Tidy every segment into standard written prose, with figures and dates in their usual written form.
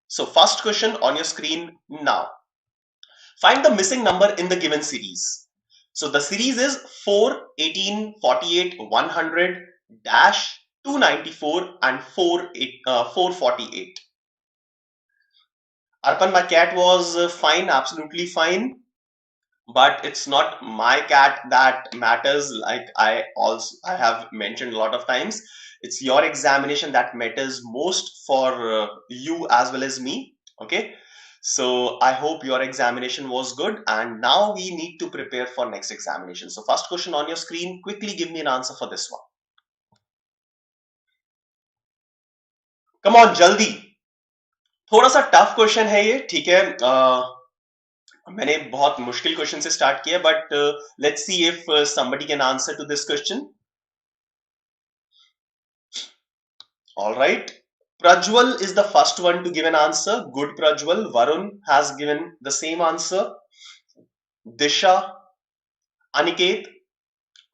So first question on your screen now. Find the missing number in the given series. So the series is 4, 18, 48, 100, dash, 294 and 448. Arpan, my cat was fine, absolutely fine. But it's not my cat that matters, like I have mentioned a lot of times. It's your examination that matters most for you as well as me. Okay, so I hope your examination was good, and now we need to prepare for next examination. So first question on your screen, quickly give me an answer for this one. Come on, jaldi. थोड़ा सा tough question है ये, ठीक है। मैंने बहुत मुश्किल question से स्टार्ट किया, but let's see if somebody can answer to this question. All right. Prajwal is the first one to give an answer. Good, Prajwal. Varun has given the same answer. Disha, Aniket.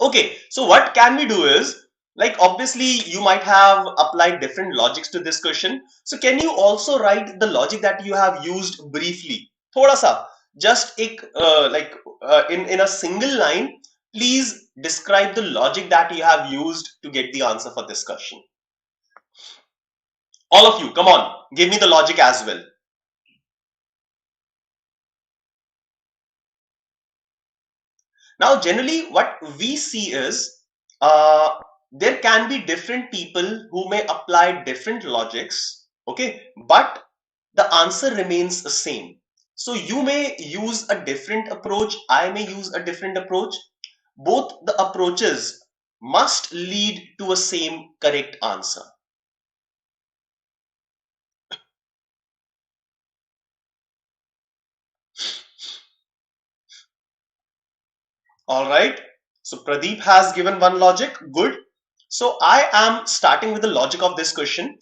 Okay, so what can we do is, like, obviously you might have applied different logics to this question. So can you also write the logic that you have used briefly? Thoda sa, just in a single line, please describe the logic that you have used to get the answer for this question. All of you, come on, give me the logic as well. Now, generally what we see is there can be different people who may apply different logics, okay, but the answer remains the same. So you may use a different approach, I may use a different approach. Both the approaches must lead to a same correct answer. All right, so Pradeep has given one logic. Good. So I am starting with the logic of this question.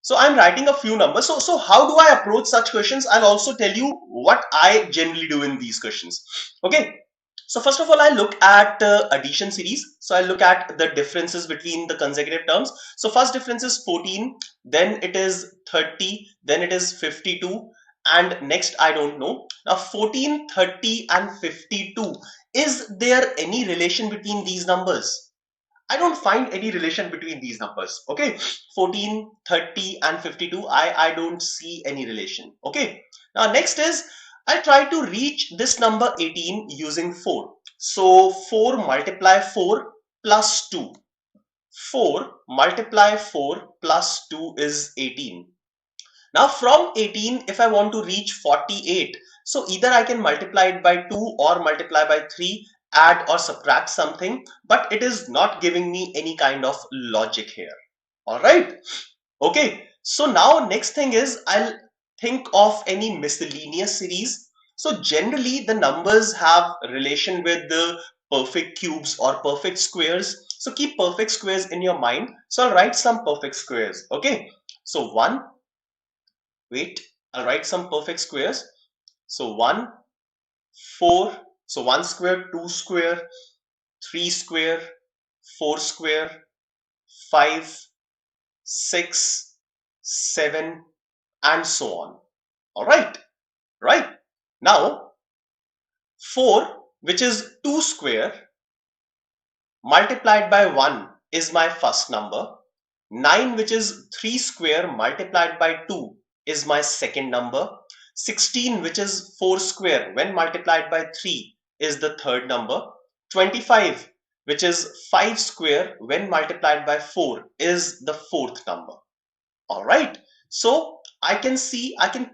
So I'm writing a few numbers. So how do I approach such questions? I'll also tell you what I generally do in these questions. Okay. So first of all, I look at addition series. So I look at the differences between the consecutive terms. So first difference is 14, then it is 30, then it is 52, and next I don't know. Now 14, 30 and 52. Is there any relation between these numbers? I don't find any relation between these numbers. Okay, 14, 30 and 52, I don't see any relation. Okay, now next is I try to reach this number 18 using 4. So 4 multiply 4 plus 2. 4 multiply 4 plus 2 is 18. Now from 18, if I want to reach 48, so either I can multiply it by 2 or multiply by 3, add or subtract something, but it is not giving me any kind of logic here. All right. Okay. So now next thing is I'll think of any miscellaneous series. So generally the numbers have relation with the perfect cubes or perfect squares. So keep perfect squares in your mind. So I'll write some perfect squares. Okay. So 1, wait, I'll write some perfect squares. So 1, 4, so 1 square, 2 square, 3 square, 4 square, 5, 6, 7, and so on. All right, right. Now 4, which is 2 square, multiplied by 1 is my first number. 9, which is 3 square, multiplied by 2 is my second number. 16, which is 4 square, when multiplied by 3 is the third number. 25, which is 5 square, when multiplied by 4 is the fourth number. All right. So I can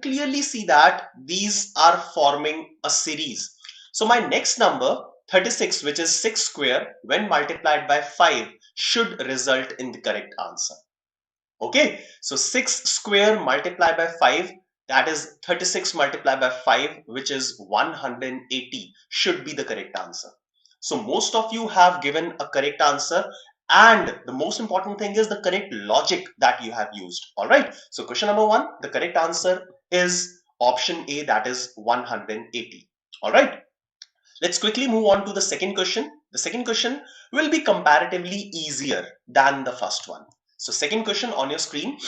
clearly see that these are forming a series. So my next number 36, which is 6 square, when multiplied by 5 should result in the correct answer. Okay, so 6 square multiplied by 5, that is 36 multiplied by 5, which is 180, should be the correct answer. So most of you have given a correct answer, and the most important thing is the correct logic that you have used. All right, so question number 1, the correct answer is option A, that is 180. All right, let's quickly move on to the second question. The second question will be comparatively easier than the first one. So second question on your screen,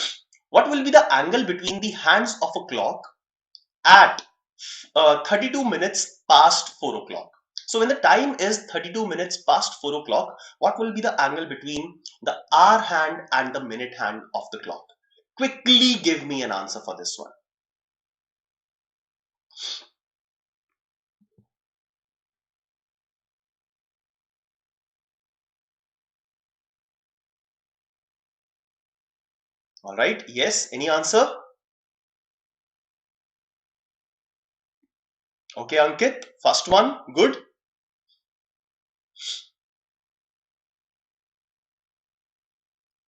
what will be the angle between the hands of a clock at 32 minutes past 4 o'clock? So when the time is 32 minutes past 4 o'clock, what will be the angle between the hour hand and the minute hand of the clock? Quickly give me an answer for this one. All right. Yes. Any answer? Okay, Ankit. First one. Good.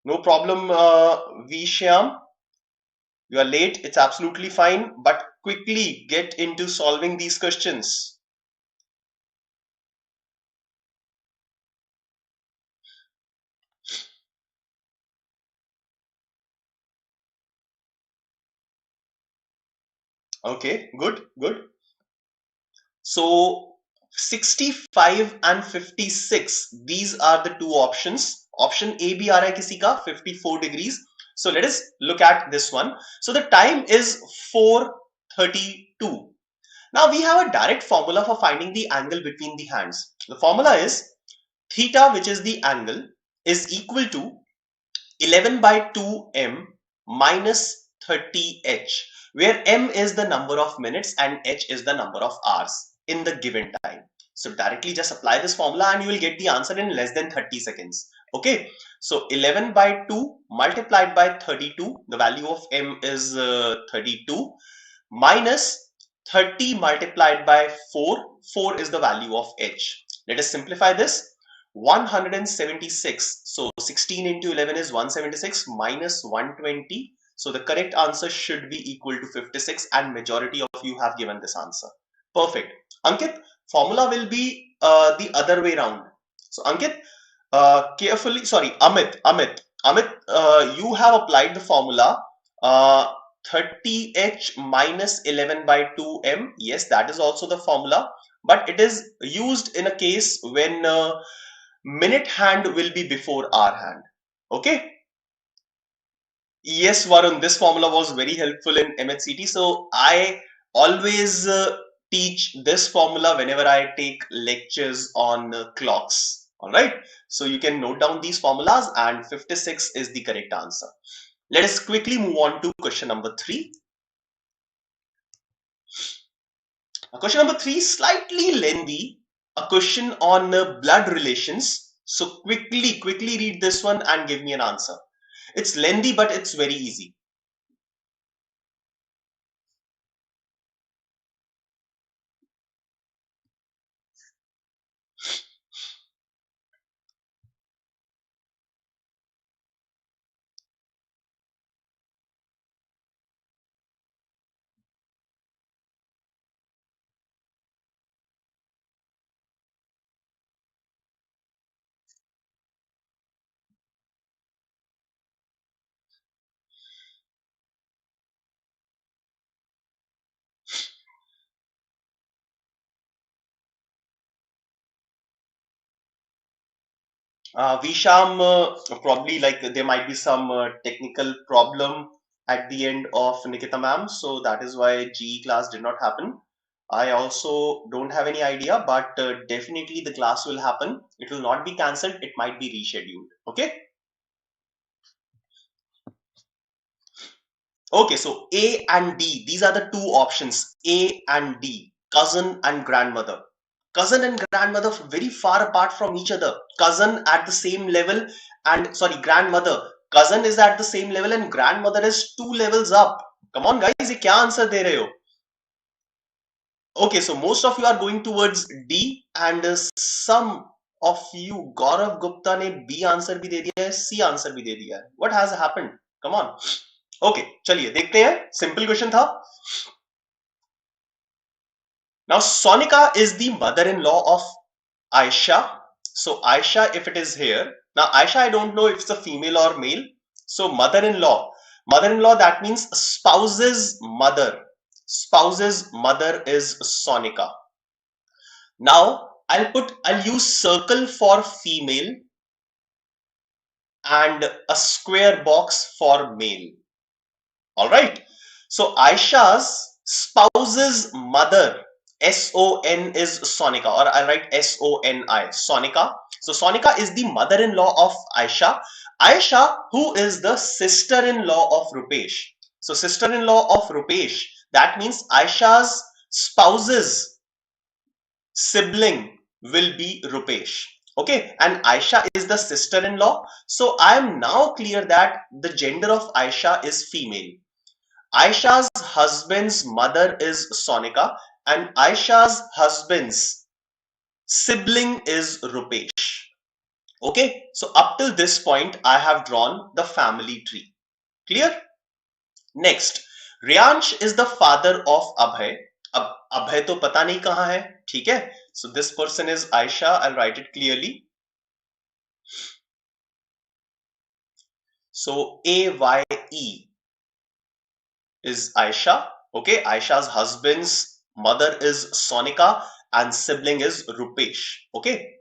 No problem, Vishyam. You are late. It's absolutely fine. But quickly get into solving these questions. Okay. Good. Good. So 65 and 56, these are the two options. Option A bhi aa raha hai kisi ka 54 degrees. So let us look at this one. So the time is 4:32. Now we have a direct formula for finding the angle between the hands. The formula is theta, which is the angle, is equal to 11 by 2m minus 30h, where m is the number of minutes and h is the number of hours in the given time. So directly just apply this formula and you will get the answer in less than 30 seconds. Okay, so 11 by 2 multiplied by 32, the value of m is 32, minus 30 multiplied by 4, 4 is the value of h. Let us simplify this. 176. So 16 into 11 is 176 minus 120. So the correct answer should be equal to 56, and majority of you have given this answer. Perfect. Ankit, formula will be the other way around. So Ankit, carefully, sorry, Amit, you have applied the formula 30h minus 11 by 2m. Yes, that is also the formula, but it is used in a case when minute hand will be before hour hand. Okay. Yes, Varun, this formula was very helpful in MHCT. So I always teach this formula whenever I take lectures on clocks. All right. So you can note down these formulas, and 56 is the correct answer. Let us quickly move on to question number 3. Question number 3, slightly lengthy, a question on blood relations. So quickly read this one and give me an answer. It's lengthy, but it's very easy. Visham, probably like there might be some technical problem at the end of Nikita ma'am, so that is why GE class did not happen. I also don't have any idea, but definitely the class will happen. It will not be cancelled. It might be rescheduled. Okay. Okay, so A and D, these are the two options, A and D, cousin and grandmother. Cousin and grandmother very far apart from each other. Cousin at the same level, and sorry, grandmother. Cousin is at the same level and grandmother is 2 levels up. Come on guys, ये क्या answer दे रहे हो? Okay, so most of you are going towards D, and some of you, Gaurav Gupta ने B answer भी दे दिया है, C answer भी दे दिया है. What has happened? Come on. Okay, चलिए देखते हैं. Simple question था. Now Sonika is the mother-in-law of Aisha. So Aisha, if it is here, now Aisha, I don't know if it's a female or male. So mother-in-law, that means spouse's mother. Spouse's mother is Sonika. Now I'll use circle for female and a square box for male. All right. So Aisha's spouse's mother, S-O-N is Sonika, or I'll write S-O-N-I, Sonika. So Sonika is the mother-in-law of Aisha. Aisha, who is the sister-in-law of Rupesh. So sister-in-law of Rupesh, that means Aisha's spouse's sibling will be Rupesh. Okay, and Aisha is the sister-in-law. So I am now clear that the gender of Aisha is female. Aisha's husband's mother is Sonika, and Aisha's husband's sibling is Rupesh. Okay, so up till this point, I have drawn the family tree. Clear? Next, Riyansh is the father of Abhay. अब अभय तो पता नहीं कहां है, ठीक है? So this person is Aisha. I'll write it clearly. So A-Y-E is Aisha. Okay, Aisha's husband's mother is Sonika and sibling is Rupesh. Okay,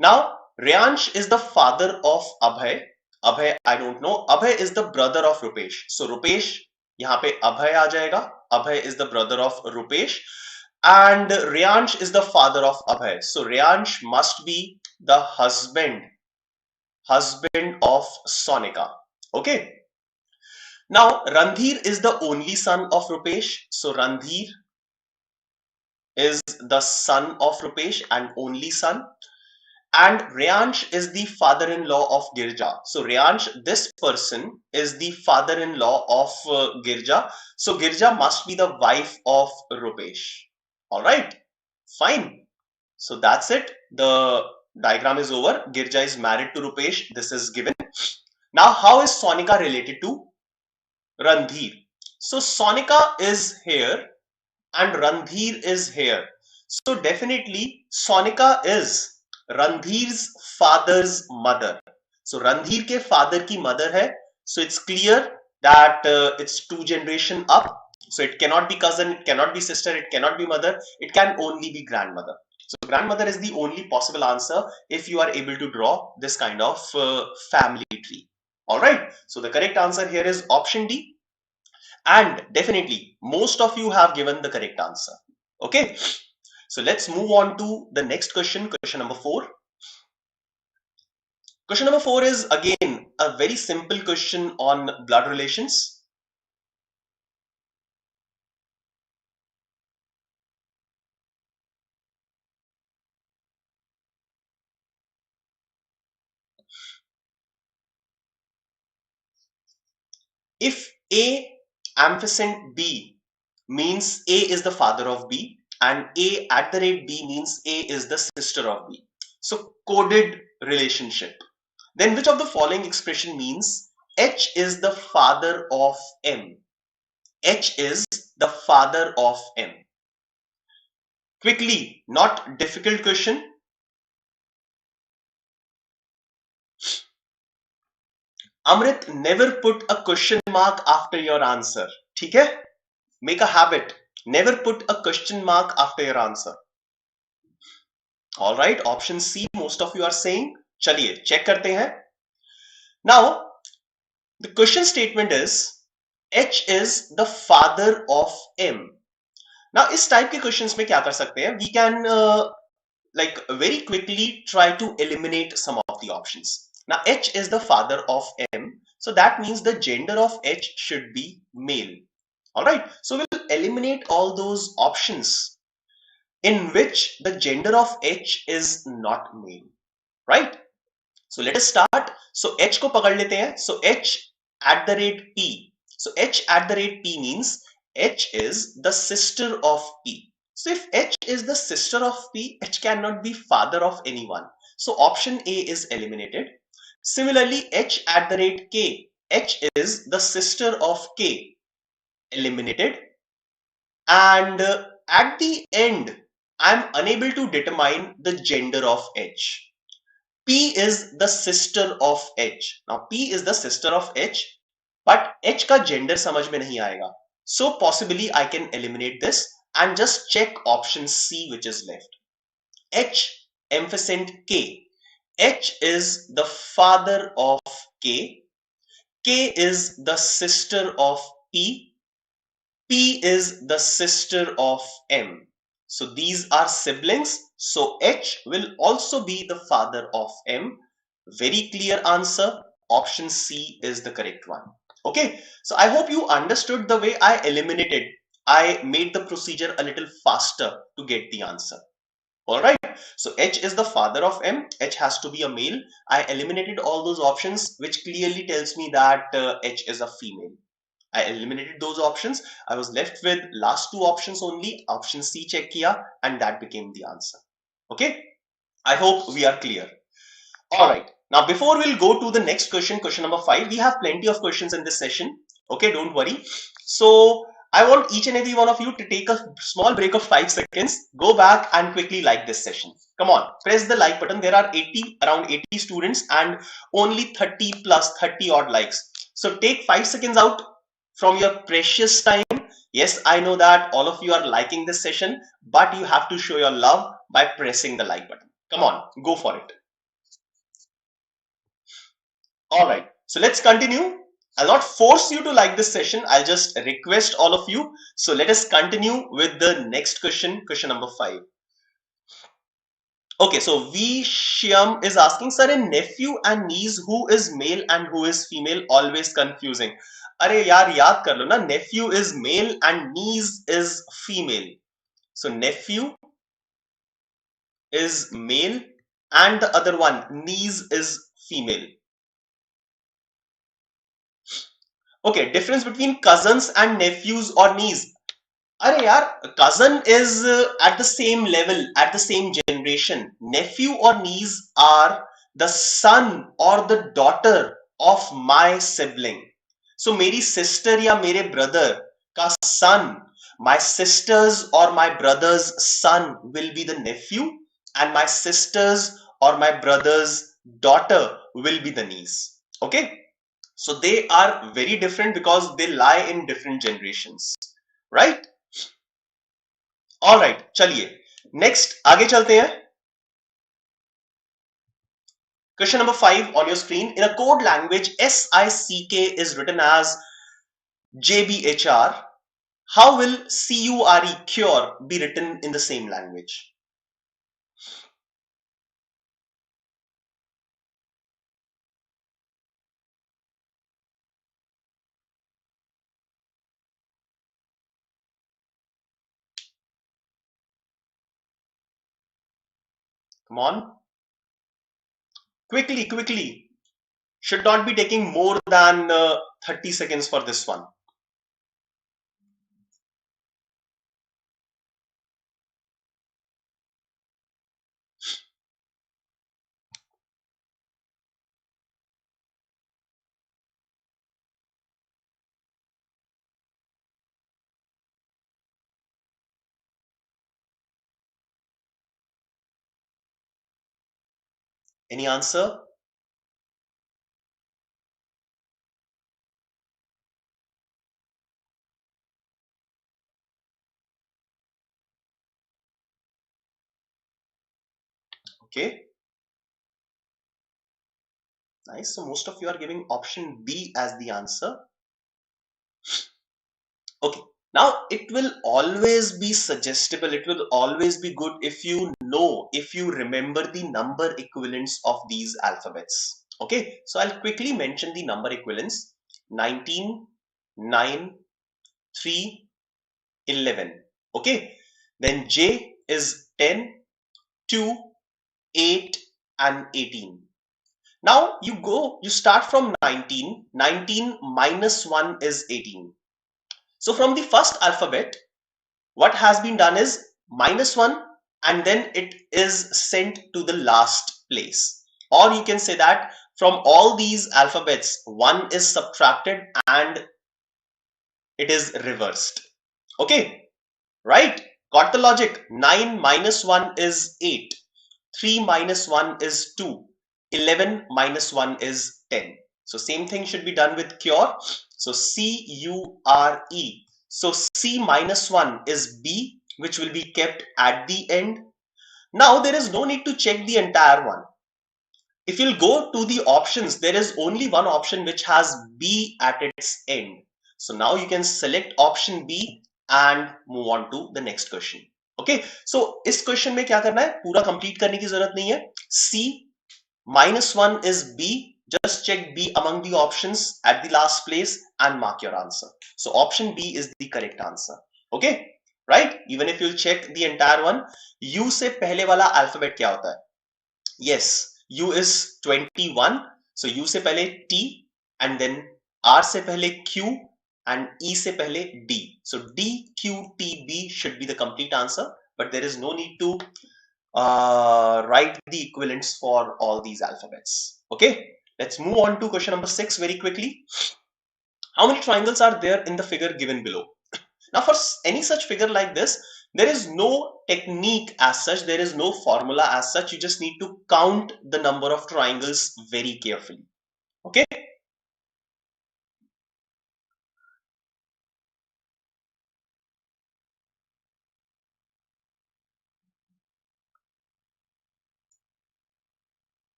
now Riyansh is the father of Abhay. Abhay I don't know. Abhay is the brother of Rupesh. So Rupesh यहाँ पे Abhay आ जाएगा. Abhay is the brother of Rupesh and Riyansh is the father of Abhay. So Riyansh must be the husband of Sonika. Okay. Now, Randhir is the only son of Rupesh. So, Randhir is the son of Rupesh and only son. And Riyansh is the father-in-law of Girja. So, Riyansh, this person is the father-in-law of Girja. So, Girja must be the wife of Rupesh. All right, fine. So, that's it. The diagram is over. Girja is married to Rupesh. This is given. Now, how is Sonika related to Randhir? So Sonika is here and Randhir is here. So definitely Sonika is Randhir's father's mother. So Randhir ke father ki mother hai. So it's clear that it's 2 generation up. So it cannot be cousin, it cannot be sister, it cannot be mother. It can only be grandmother. So grandmother is the only possible answer if you are able to draw this kind of family tree. All right. So the correct answer here is option D. And definitely most of you have given the correct answer. Okay, so let's move on to the next question. Question number 4. Question number 4 is again a very simple question on blood relations. If A ampersand B means A is the father of B and A at the rate B means A is the sister of B. So coded relationship. Then which of the following expression means H is the father of M? H is the father of M. Quickly, not difficult question. Amrit, never put a question mark after your answer. ठीक है? Make a habit. Never put a question mark after your answer. All right. Option C. Most of you are saying. चलिए check करते हैं. Now, the question statement is H is the father of M. Now, इस type के questions में क्या कर सकते हैं? We can like very quickly try to eliminate some of the options. Now, H is the father of M. So that means the gender of H should be male. All right. So we'll eliminate all those options in which the gender of H is not male. Right. So let us start. So H को पकड़ लेते हैं. So H at the rate P. So H at the rate P means H is the sister of P. So if H is the sister of P, H cannot be father of anyone. So option A is eliminated. Similarly, H at the rate K. H is the sister of K. Eliminated. And at the end, I am unable to determine the gender of H. P is the sister of H. Now P is the sister of H, but H का gender समझ में नहीं आएगा. So possibly I can eliminate this and just check option C which is left. H ampersand K. H is the father of K. K is the sister of P. P is the sister of M. So these are siblings. So H will also be the father of M. Very clear answer. Option C is the correct one. Okay. So I hope you understood the way I eliminated. I made the procedure a little faster to get the answer. All right. So H is the father of M. H has to be a male. I eliminated all those options, which clearly tells me that H is a female. I eliminated those options. I was left with last two options only. Option C check kiya, and that became the answer. Okay. I hope we are clear. All right. Now, before we'll go to the next question, question number 5, we have plenty of questions in this session. Okay, don't worry. So I want each and every one of you to take a small break of 5 seconds. Go back and quickly like this session. Come on, press the like button. There are around 80 students and only 30 odd likes. So take 5 seconds out from your precious time. Yes, I know that all of you are liking this session, but you have to show your love by pressing the like button. Come on, go for it. All right, so let's continue. I'll not force you to like this session. I'll just request all of you. So let us continue with the next question, question number 5. Okay, so V Shyam is asking, sir, in nephew and niece, who is male and who is female? Always confusing. Are yaar, yaad kar lo na. Nephew is male and niece is female. So nephew is male and the other one, niece, is female. Okay, difference between cousins and nephews or niece. अरे यार, cousin is at the same level, at the same generation. Nephew or niece are the son or the daughter of my sibling. So मेरी sister या मेरे brother का son, my sister's or my brother's son will be the nephew, and my sister's or my brother's daughter will be the niece. Okay, so they are very different because they lie in different generations, right? All right, चलिए next आगे चलते हैं. Question number 5 on your screen. In a code language, SICK is written as JBHR. How will CURE, cure, be written in the same language? Come on. Quickly, quickly. Should not be taking more than 30 seconds for this one. Any answer? Okay. Nice. So most of you are giving option B as the answer. Okay. Now, it will always be suggestible. It will always be good if you know, if you remember the number equivalents of these alphabets. Okay. So I'll quickly mention the number equivalents. 19, 9, 3, 11. Okay. Then J is 10, 2, 8, and 18. Now you start from 19. 19 minus 1 is 18. So from the first alphabet, what has been done is minus 1 and then it is sent to the last place. Or you can say that from all these alphabets, 1 is subtracted and it is reversed. Okay, right? Got the logic? 9 minus 1 is 8. 3 minus 1 is 2. 11 minus 1 is 10. So same thing should be done with cure. So CURE. So C minus 1 is B, which will be kept at the end. Now there is no need to check the entire one. If you'll go to the options, there is only one option which has B at its end. So now you can select option B and move on to the next question. Okay, so इस question में क्या करना है, पूरा complete करने की जरूरत नहीं है. C -1 is B. Just check B among the options at the last place and mark your answer. So option B is the correct answer. Okay, right? Even if you check the entire one, U से पहले वाला alphabet क्या होता है? Yes, U is 21. So U से पहले T and then R से पहले Q and E से पहले D. So D, Q, T, B should be the complete answer, but there is no need to write the equivalents for all these alphabets. Okay, let's move on to question number 6 very quickly. How many triangles are there in the figure given below? Now for any such figure like this, there is no technique as such, there is no formula as such. You just need to count the number of triangles very carefully. Okay,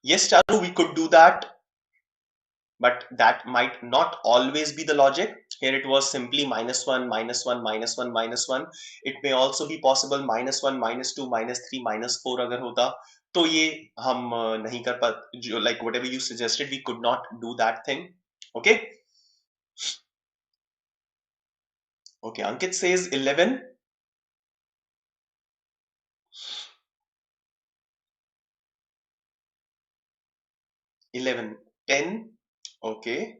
yes Charu, we could do that, but that might not always be the logic. Here it was simply -1, -1, -1, -1. It may also be possible -1, -2, -3, -4 अगर होता तो ये हम नहीं कर पाते, जो like whatever you suggested, we could not do that thing. Okay, okay, Ankit says 11. 11, 10. Okay,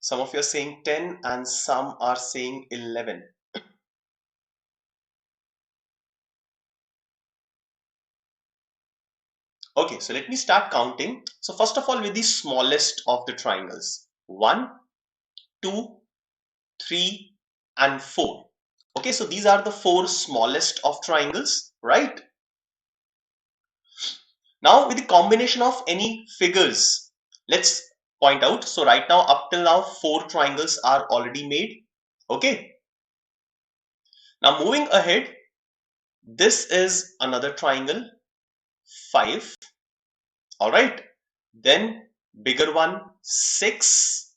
some of you are saying 10 and some are saying 11. Okay, so let me start counting. So first of all, with the smallest of the triangles, 1, 2, 3 and 4. Okay, so these are the 4 smallest of triangles, right? Now with the combination of any figures, let's point out. So right now, up till now, 4 triangles are already made. Okay, now moving ahead, this is another triangle, 5. All right, then bigger one, 6.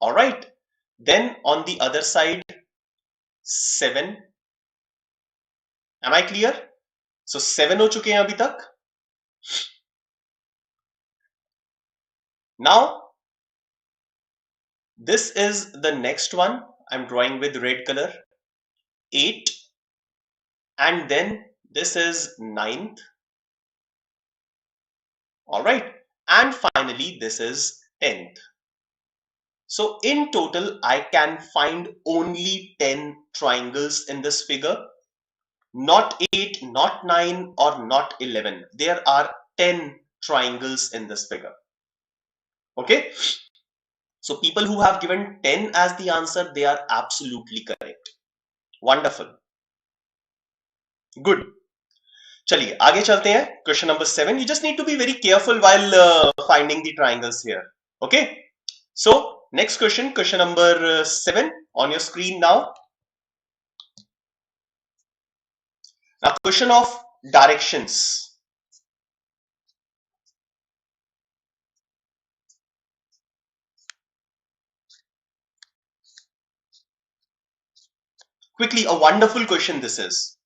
All right, then on the other side, 7. Am I clear? So 7 हो चुके हैं अभी तक. Now this is the next one. I'm drawing with red color, 8, and then this is 9th. All right, and finally this is 10th. So in total, I can find only 10 triangles in this figure, not 8, not 9, or not 11. There are 10 triangles in this figure. Okay, so people who have given 10 as the answer, they are absolutely correct. Wonderful. Good. चलिए आगे चलते हैं. Question number 7. You just need to be very careful while finding the triangles here. Okay. So next question, question number 7 on your screen now. Now question of directions. Quickly, a wonderful question this is.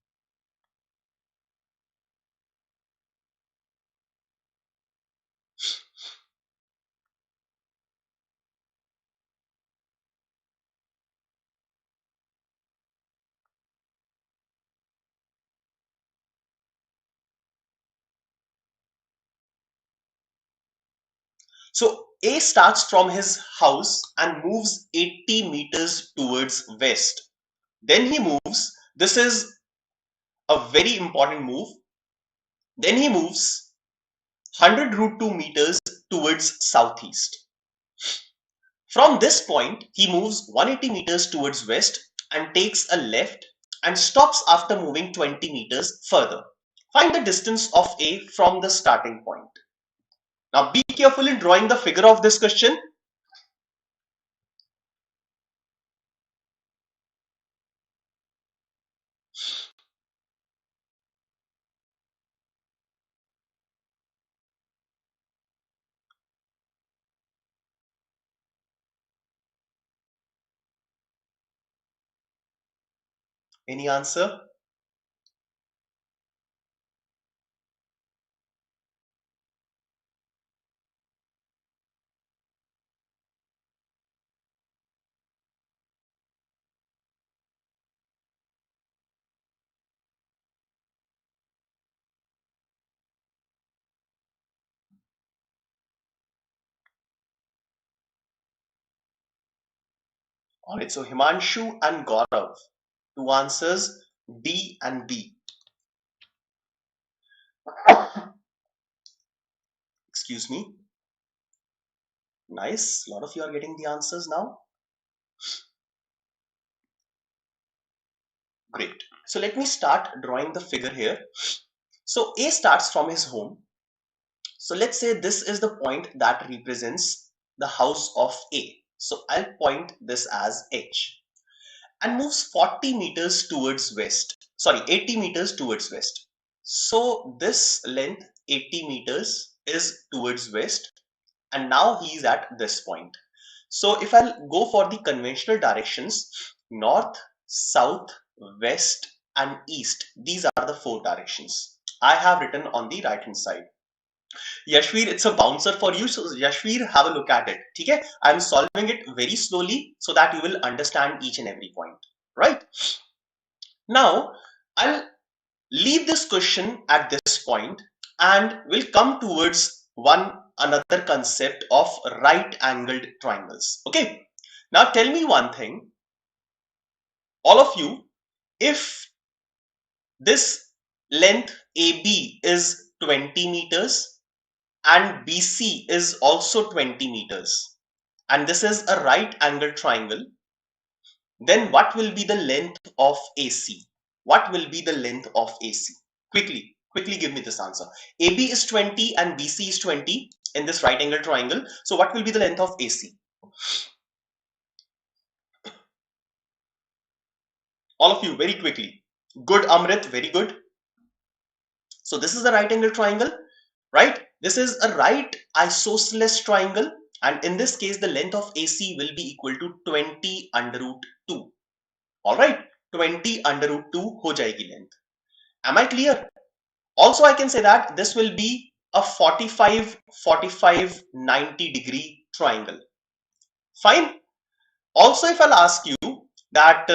So A starts from his house and moves 80 meters towards west. Then he moves. This is a very important move. Then he moves 100 root 2 meters towards southeast. From this point, he moves 180 meters towards west and takes a left and stops after moving 20 meters further. Find the distance of A from the starting point. Now be careful in drawing the figure of this question. Any answer? Alright, so Himanshu and Gaurav, two answers, D and B. Excuse me. Nice. A lot of you are getting the answers now. Great. So let me start drawing the figure here. So A starts from his home. So let's say this is the point that represents the house of A. So I'll point this as H and moves 40 meters towards west. Sorry, 80 meters towards west. So this length 80 meters is towards west, and now he is at this point. So if I'll go for the conventional directions, north, south, west and east, these are the four directions I have written on the right hand side. Yashveer, it's a bouncer for you. So Yashveer, have a look at it. Okay? I'm solving it very slowly so that you will understand each and every point. Right? Now, I'll leave this question at this point and we'll come towards one another concept of right angled triangles. Okay? Now tell me one thing, all of you, if this length AB is 20 meters and BC is also 20 meters and this is a right angled triangle, then what will be the length of AC? What will be the length of AC? Quickly give me this answer. AB is 20 and BC is 20 in this right angled triangle. So what will be the length of AC? All of you, very quickly. Good, Amrit, very good. So this is a right angled triangle, right? This is a right isosceles triangle. And in this case, the length of AC will be equal to 20 under root 2. All right, 20 under root 2 ho jayegi length. Am I clear? Also, I can say that this will be a 45, 45, 90 degree triangle. Fine. Also, if I'll ask you that,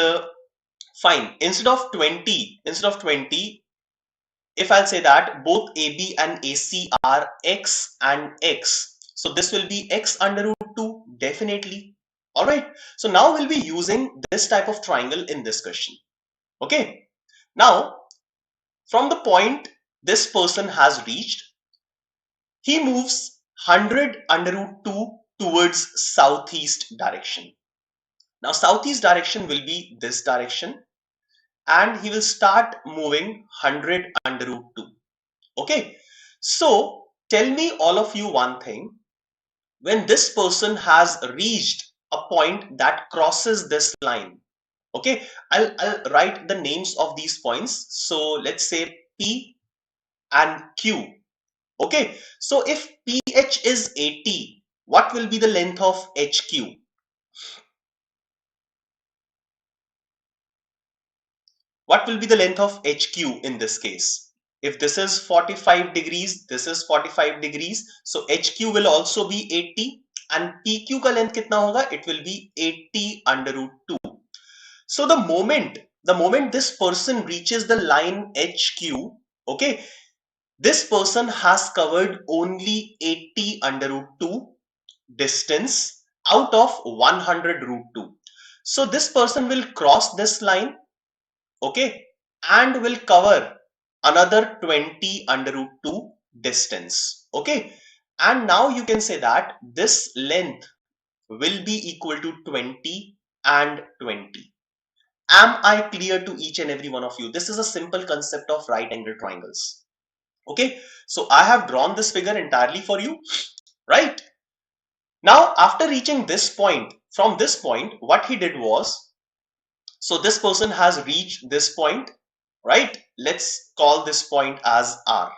fine, instead of 20, if I'll say that both AB and AC are X and X, so this will be X under root 2, definitely. All right. So now we'll be using this type of triangle in this question. Okay. Now, from the point this person has reached, he moves 100 under root 2 towards southeast direction. Now, southeast direction will be this direction and he will start moving 100 under root 2. Okay. So, tell me all of you one thing. When this person has reached a point that crosses this line, okay, I'll write the names of these points. So, let's say P and Q. Okay, so if PH is 80, what will be the length of HQ? What will be the length of HQ in this case? If this is 45 degrees, this is 45 degrees. So HQ will also be 80 and PQ ka length kitna hoga? It will be 80 under root 2. So the moment this person reaches the line HQ, okay, this person has covered only 80 under root 2 distance out of 100 root 2. So this person will cross this line, okay, and will cover another 20 under root 2 distance, okay. And now you can say that this length will be equal to 20 and 20. Am I clear to each and every one of you? This is a simple concept of right angle triangles. Okay, so I have drawn this figure entirely for you, right? Now, after reaching this point, from this point, what he did was, so this person has reached this point, right? Let's call this point as R.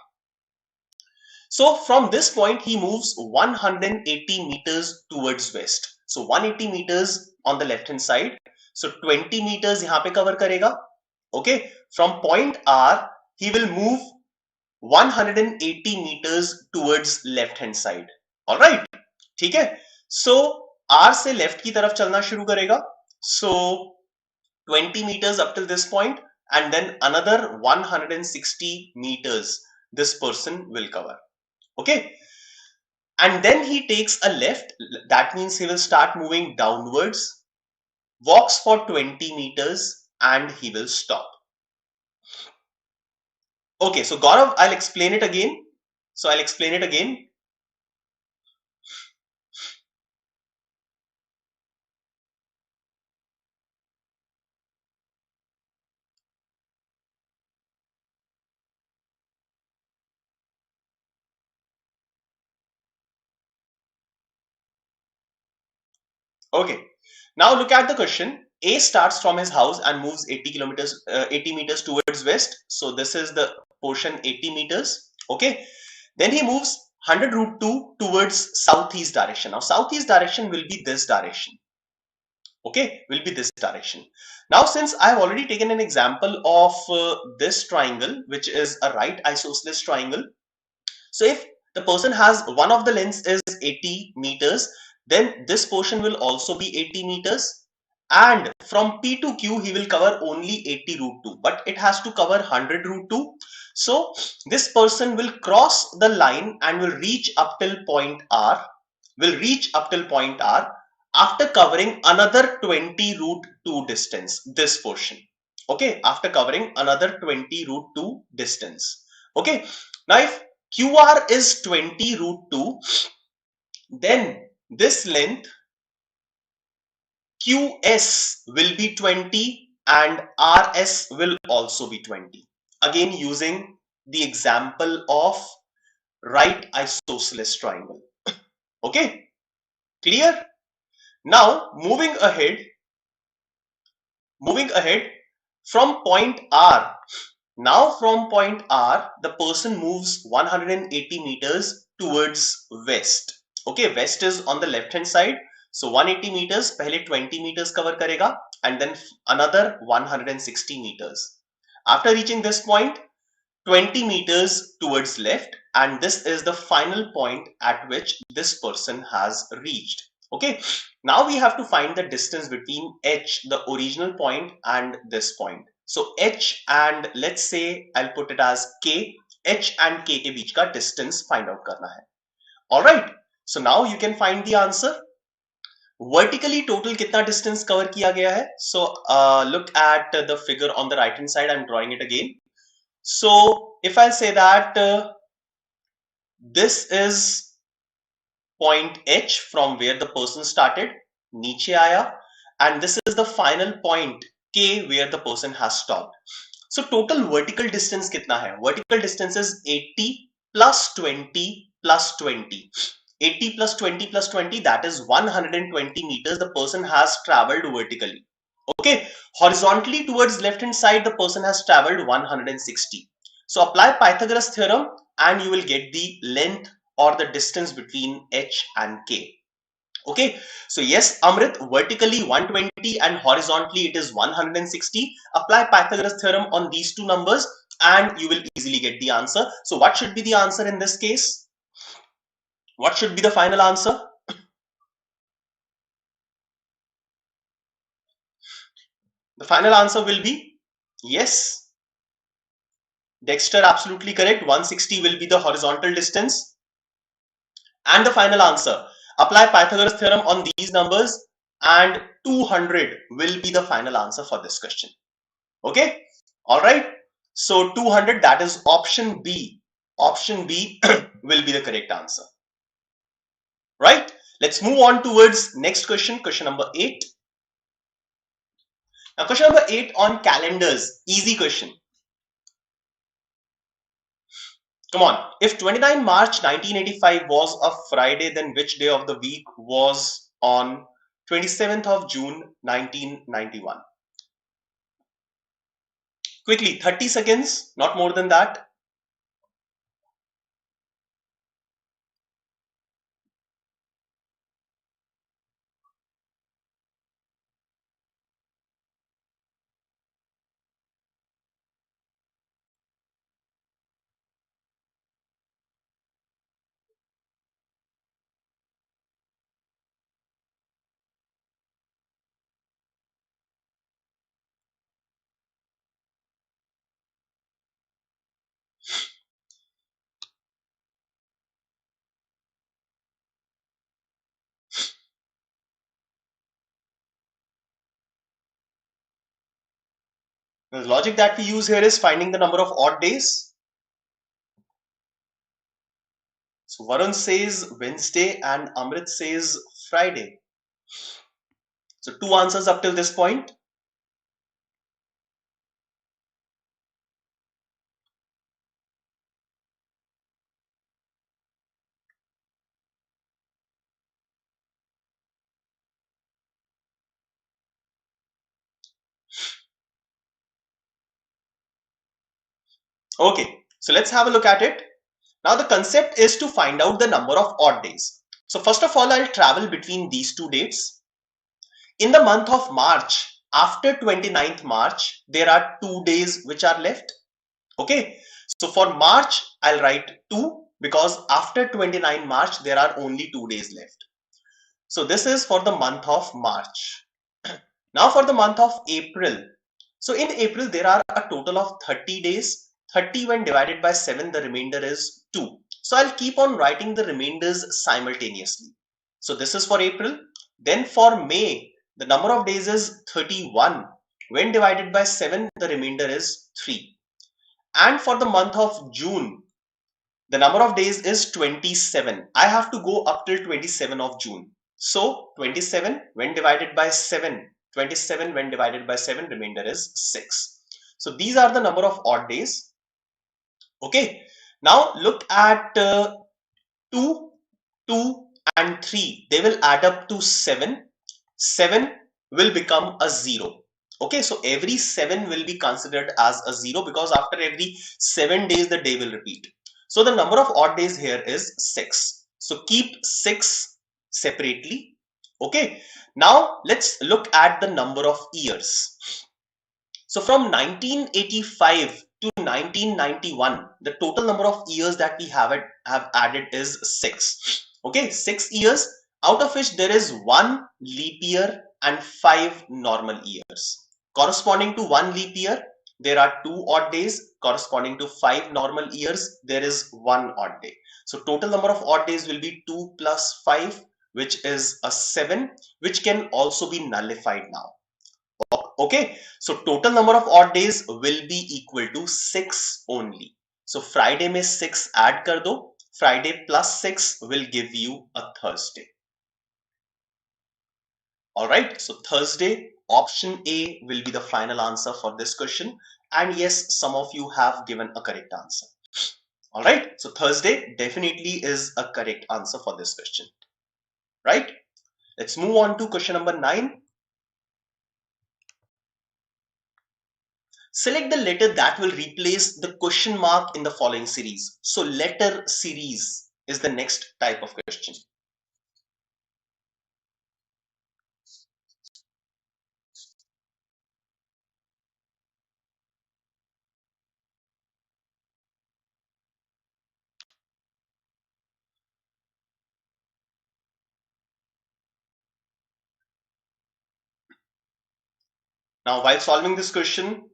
So from this point, he moves 180 meters towards west. So 180 meters on the left hand side. So 20 meters यहाँ पे cover करेगा. Okay, from point R, he will move 180 meters towards left hand side. All right, ठीक है. So R से left की तरफ चलना शुरू करेगा. So 20 meters up till this point, and then another 160 meters this person will cover. Okay, and then he takes a left. That means he will start moving downwards, walks for 20 meters, and he will stop. Okay, so Gaurav, I'll explain it again. So I'll explain it again. Okay, now look at the question. A starts from his house and moves 80 meters towards west. So this is the portion 80 meters. Okay, then he moves 100 root 2 towards southeast direction. Now southeast direction will be this direction. Okay, will be this direction. Now since I have already taken an example of this triangle, which is a right isosceles triangle. So if the person has one of the lengths is 80 meters, then this portion will also be 80 meters. And from P to Q, he will cover only 80 root 2, but it has to cover 100 root 2. So this person will cross the line and will reach up till point R, after covering another 20 root 2 distance, this portion. Okay, after covering another 20 root 2 distance. Okay, now if QR is 20 root 2, then this length QS will be 20 and RS will also be 20. Again, using the example of right isosceles triangle. Okay, clear? Now moving ahead from point R. Now from point R, the person moves 180 meters towards west. Okay, west is on the left hand side. So 180 meters, पहले 20 meters cover करेगा and then another 160 meters. After reaching this point, 20 meters towards left, and this is the final point at which this person has reached. Okay, now we have to find the distance between H, the original point, and this point. So H and let's say I'll put it as K. H and K के बीच का distance find out करना है. All right. So now you can find the answer. Vertically total कितना distance cover किया गया है? So look at the figure on the right hand side. I'm drawing it again. So if I say that this is point H from where the person started, नीचे आया, and this is the final point K where the person has stopped. So total vertical distance कितना है? Vertical distance is 80 plus 20 plus 20. 80 plus 20 plus 20, that is 120 meters the person has traveled vertically. Okay, horizontally towards left hand side, the person has traveled 160. So apply Pythagoras theorem and you will get the length or the distance between H and K. Okay, so yes, Amrit, vertically 120 and horizontally it is 160. Apply Pythagoras theorem on these two numbers and you will easily get the answer. So what should be the answer in this case? What should be the final answer? The final answer will be yes. Dexter, absolutely correct. 160 will be the horizontal distance. And the final answer, apply Pythagoras theorem on these numbers and 200 will be the final answer for this question. Okay, all right. So 200, that is option B. Option B will be the correct answer. Right? Let's move on towards next question, question number 8. Now question number 8 on calendars, easy question. Come on, if 29 March 1985 was a Friday, then which day of the week was on 27th of June 1991? Quickly, 30 seconds, not more than that. The logic that we use here is finding the number of odd days. So Varun says Wednesday and Amrit says Friday. So 2 answers up till this point. Okay, so let's have a look at it. Now the concept is to find out the number of odd days. So first of all, I'll travel between these two dates. In the month of March, after 29th March, there are 2 days which are left. Okay, so for March, I'll write 2 because after 29 March, there are only 2 days left. So this is for the month of March. Now for the month of April. So in April, there are a total of 30 days. 30 when divided by 7, the remainder is 2. So I'll keep on writing the remainders simultaneously. So this is for April. Then for May, the number of days is 31. When divided by 7, the remainder is 3. And for the month of June, the number of days is 27. I have to go up till 27 of June. So 27 when divided by 7, 27 when divided by 7, remainder is 6. So these are the number of odd days. Okay, now look at 2, 2 and 3. They will add up to 7. 7 will become a 0. Okay, so every 7 will be considered as a 0 because after every 7 days the day will repeat. So the number of odd days here is 6. So keep 6 separately. Okay, now let's look at the number of years. So from 1985 to 1991, the total number of years that we have added is 6. Okay, 6 years, out of which there is 1 leap year and 5 normal years. Corresponding to 1 leap year, there are 2 odd days. Corresponding to 5 normal years, there is 1 odd day. So total number of odd days will be 2 plus 5, which is a 7, which can also be nullified now. Okay, so total number of odd days will be equal to 6 only. So Friday में 6 add कर दो. Friday plus 6 will give you a Thursday. Alright, so Thursday, option A will be the final answer for this question. And yes, some of you have given a correct answer. Alright, so Thursday definitely is a correct answer for this question. Right? Let's move on to question number 9. Select the letter that will replace the question mark in the following series. So letter series is the next type of question. Now, while solving this question,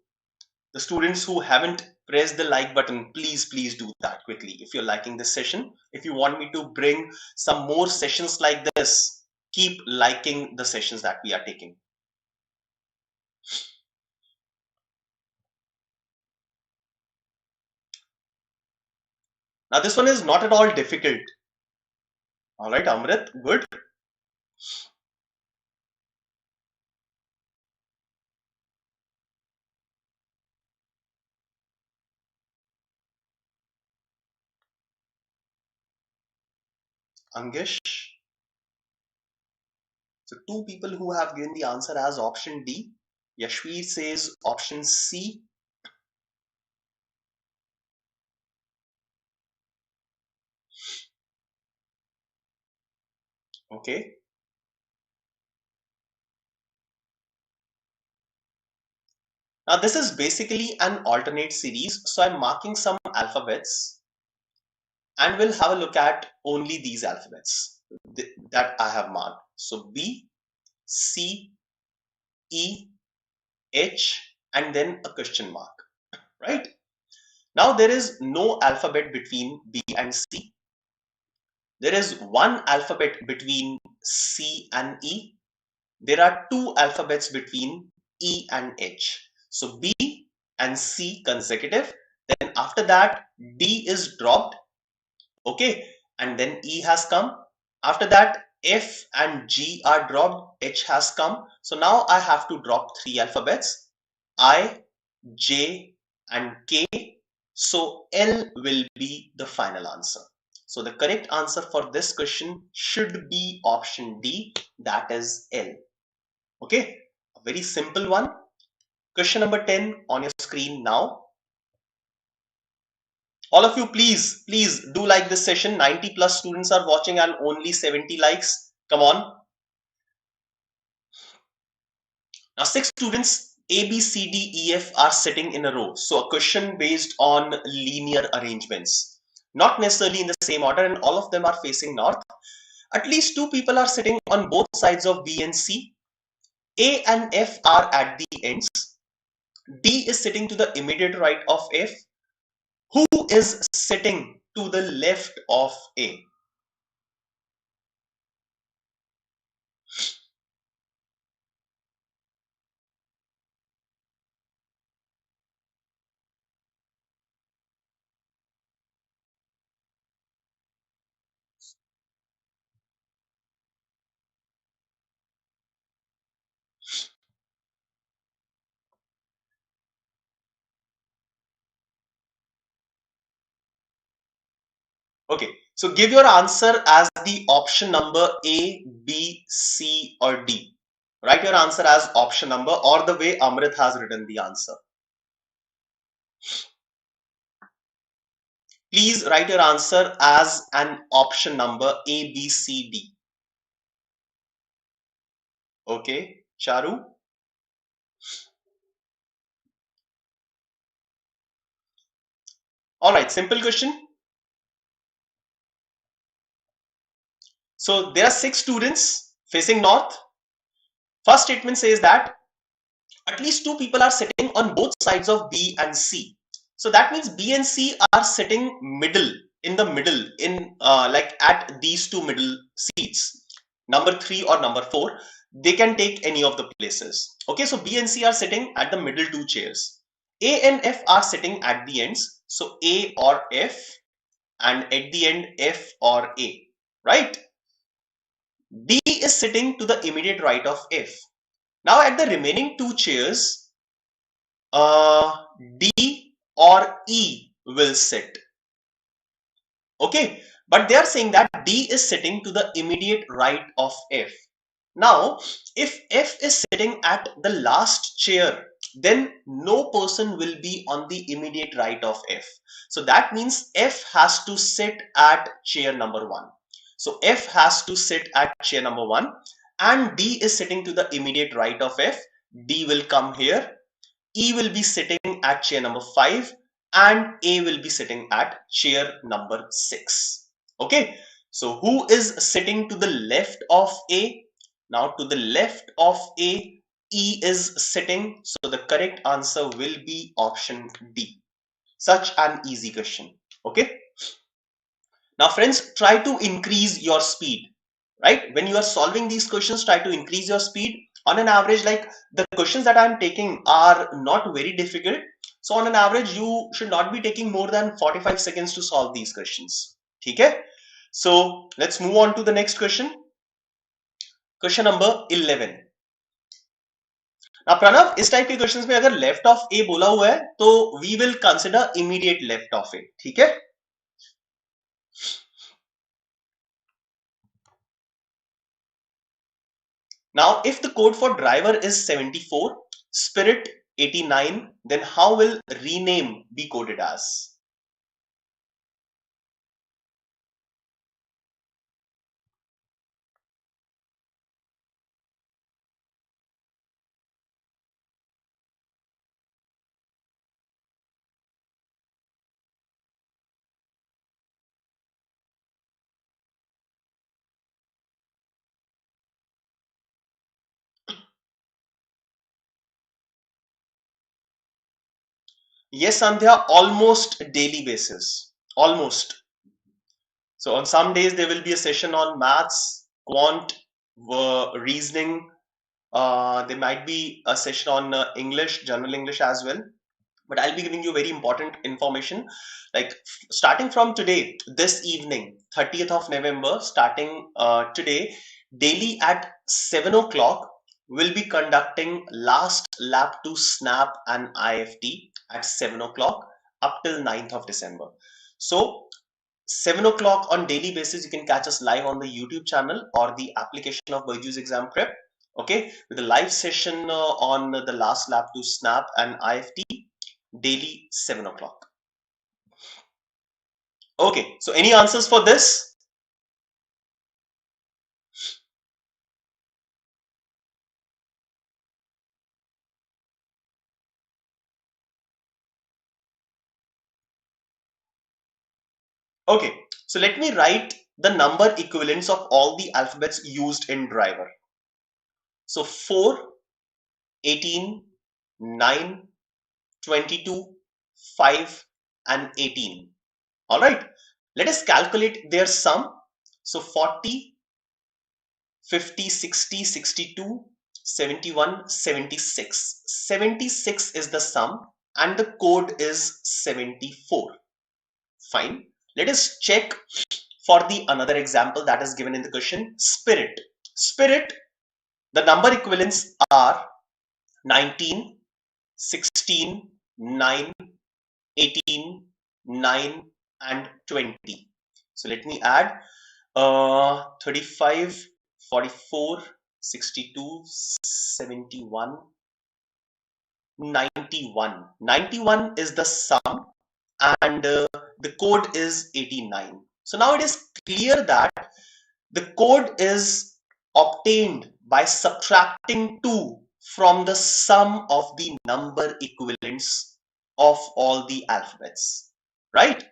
the students who haven't pressed the like button, please do that quickly. If you're liking this session, if you want me to bring some more sessions like this, keep liking the sessions that we are taking. Now, this one is not at all difficult. All right, Amrit, good. Angish. So 2 people who have given the answer as option D. Yashveer says option C. Okay. Now this is basically an alternate series. So I'm marking some alphabets and we'll have a look at only these alphabets that I have marked. So B, C, E, H, and then a question mark, right? Now there is no alphabet between B and C. There is one alphabet between C and E. There are 2 alphabets between E and H. So B and C consecutive. Then after that, D is dropped. Okay, and then E has come. After that, F and G are dropped, H has come. So now I have to drop three alphabets, I, J and K. So L will be the final answer. So the correct answer for this question should be option D, that is L. Okay, a very simple one. Question number 10 on your screen now. All of you, please do like this session. 90 plus students are watching and only 70 likes. Come on. Now 6 students A, B, C, D, E, F are sitting in a row. So a question based on linear arrangements. Not necessarily in the same order, and all of them are facing north. At least 2 people are sitting on both sides of B and C. A and F are at the ends. D is sitting to the immediate right of F. Who is sitting to the left of A? Okay, so give your answer as the option number A, B, C or D. Write your answer as option number or the way Amrit has written the answer. Please write your answer as an option number A, B, C, D. Okay, Charu. All right, simple question. So there are 6 students facing north. First statement says that at least 2 people are sitting on both sides of B and C. So that means B and C are sitting in the middle, like at these 2 middle seats, number 3 or number 4. They can take any of the places. Okay, so B and C are sitting at the middle 2 chairs. A and F are sitting at the ends. So A or F, and at the end F or A, right? D is sitting to the immediate right of F. Now at the remaining 2 chairs, D or E will sit. Okay, but they are saying that D is sitting to the immediate right of F. Now, if F is sitting at the last chair, then no person will be on the immediate right of F. So that means F has to sit at chair number 1. So F has to sit at chair number 1 and D is sitting to the immediate right of F. D will come here. E will be sitting at chair number 5 and A will be sitting at chair number 6. Okay, so who is sitting to the left of A? Now to the left of A, E is sitting. So the correct answer will be option D. Such an easy question. Okay. Now friends, try to increase your speed, right? When you are solving these questions, try to increase your speed. On an average, like the questions that I'm taking are not very difficult. So on an average, you should not be taking more than 45 seconds to solve these questions. Okay? So let's move on to the next question. Question number 11. Now Pranav, इस type के questions में अगर left of ए बोला हुआ है तो we will consider immediate left of a. ठीक है? Now, if the code for driver is 74, spirit 89, then how will rename be coded as? Yes, Sandhya, almost daily basis. Almost. So on some days there will be a session on maths, quant, reasoning. There might be a session on English, general English as well. but I'll be giving you very important information. Like starting from today, this evening, 30th of November, starting today, daily at 7 o'clock, we'll be conducting last lap to snap and IFT at 7 o'clock up till 9th of December. So 7 o'clock on daily basis, you can catch us live on the YouTube channel or the application of BYJU'S Exam Prep. Okay, with a live session on the last lap to snap and IFT daily 7 o'clock. Okay, so any answers for this? Okay, so let me write the number equivalents of all the alphabets used in driver. So 4, 18, 9, 22, 5 and 18. All right, let us calculate their sum. So 40, 50, 60, 62, 71, 76. 76 is the sum and the code is 74. Fine. Let us check for the another example that is given in the question. Spirit. Spirit, the number equivalents are 19, 16, 9, 18, 9 and 20. So let me add 35, 44, 62, 71, 91. 91 is the sum and the code is 89. So now it is clear that the code is obtained by subtracting 2 from the sum of the number equivalents of all the alphabets, right?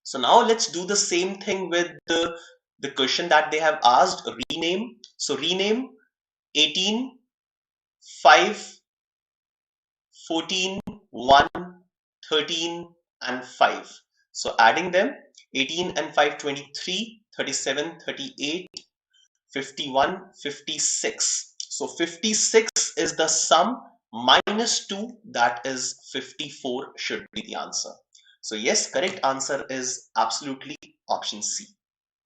So now let's do the same thing with the question that they have asked, rename. So rename 18, 5, 14, 1, 13 and 5. So adding them, 18 and 5, 23, 37, 38, 51, 56. So 56 is the sum minus 2, that is 54 should be the answer. So yes, correct answer is absolutely option C.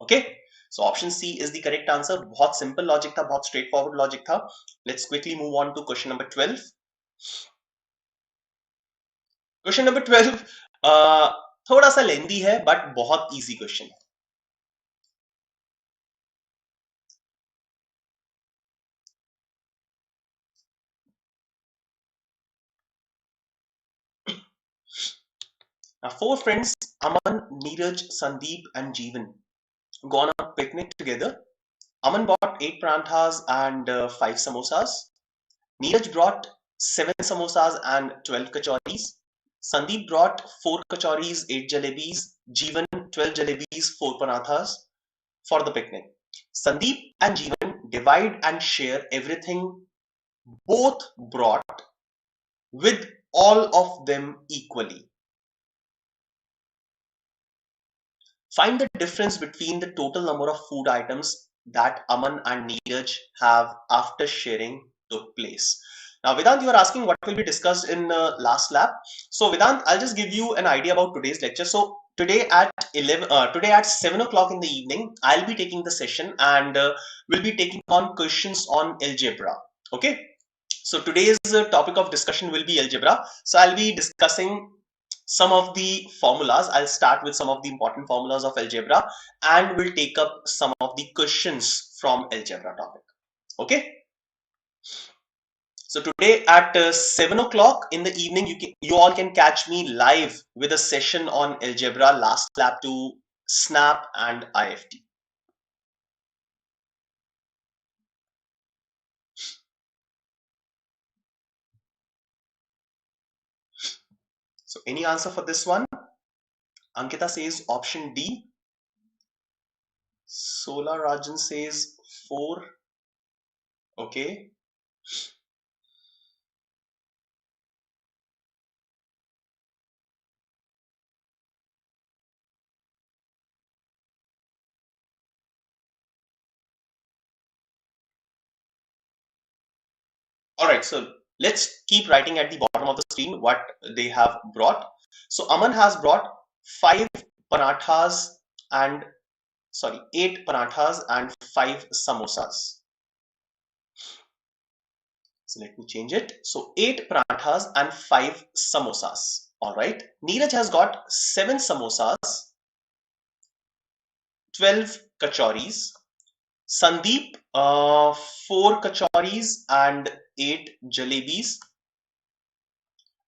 Okay, so option C is the correct answer. बहुत simple logic था, बहुत straightforward logic था. Let's quickly move on to question number 12. Question number 12 थोड़ा सा लेंदी है but बहुत easy question है. Now, 4 friends, Aman, Neeraj, Sandeep and Jeevan, go on a picnic together. Aman bought 8 paranthas and 5 samosas. Neeraj brought 7 samosas and 12 kachoris. Sandeep brought 4 kachoris, 8 jalebis. Jeevan 12 jalebis, 4 paranthas for the picnic. Sandeep and Jeevan divide and share everything both brought with all of them equally. Find the difference between the total number of food items that Aman and Neeraj have after sharing took place. Now, Vedant, you are asking what will be discussed in last lab. So, Vedant, I'll just give you an idea about today's lecture. So, today at 7 o'clock in the evening, I'll be taking the session and we'll be taking on questions on algebra. Okay. So today's topic of discussion will be algebra. So I'll be discussing some of the formulas. I'll start with some of the important formulas of algebra and we'll take up some of the questions from algebra topic. Okay. So today at 7 o'clock in the evening, you all can catch me live with a session on algebra, last lap to snap and IFT. So any answer for this one? Ankita says option D. Solar Rajan says 4. Okay. All right. So Let's keep writing at the bottom of the screen what they have brought. So Aman has brought 5 parathas and 8 parathas and 5 samosas. So let me change it. So 8 parathas and 5 samosas. All right. Neeraj has got 7 samosas, 12 kachoris. Sandeep, 4 kachoris and 8 jalebis.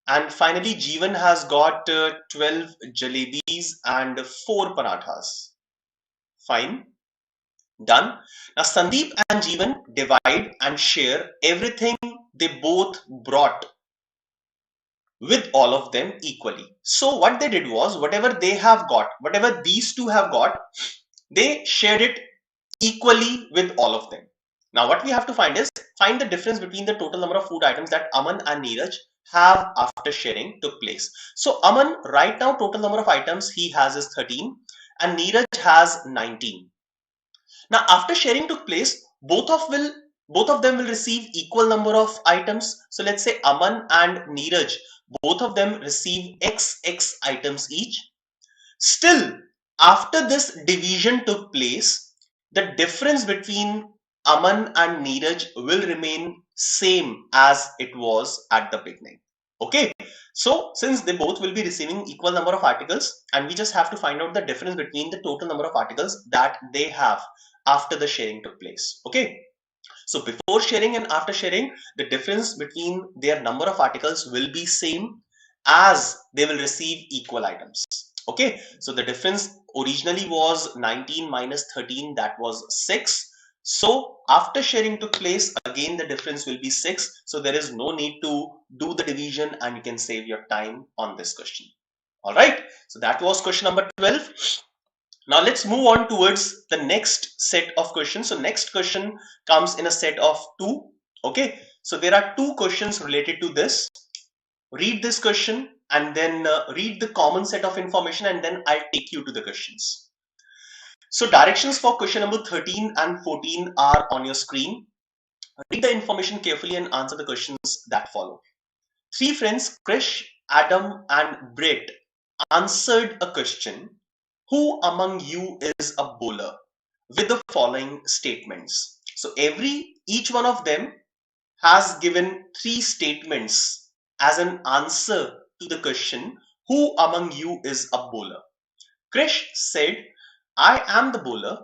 And finally, Jeevan has got 12 jalebis and 4 parathas. Fine. Done. Now, Sandeep and Jeevan divide and share everything they both brought with all of them equally. So what they did was, whatever they have got, whatever these two have got, they shared it equally with all of them. Now what we have to find the difference between the total number of food items that Aman and Neeraj have after sharing took place. So Aman, right now, total number of items he has is 13 and Neeraj has 19. Now after sharing took place, both of them will receive equal number of items. So let's say Aman and Neeraj, both of them receive XX items each. Still, after this division took place, the difference between Aman and Neeraj will remain same as it was at the beginning. Okay, so since they both will be receiving equal number of articles, and we just have to find out the difference between the total number of articles that they have after the sharing took place. Okay, so before sharing and after sharing, the difference between their number of articles will be same as they will receive equal items. Okay, so the difference originally was 19 minus 13, that was 6. So after sharing took place, again the difference will be 6. So there is no need to do the division and you can save your time on this question. All right, so that was question number 12. Now let's move on towards the next set of questions. So next question comes in a set of 2. Okay, so there are 2 questions related to this. Read this question and then read the common set of information and then I'll take you to the questions. So directions for question number 13 and 14 are on your screen. Read the information carefully and answer the questions that follow. 3 friends, Krish, Adam and Brett, answered a question, who among you is a bowler, with the following statements. So each one of them has given 3 statements as an answer to the question, who among you is a bowler. Krish said, I am the bowler,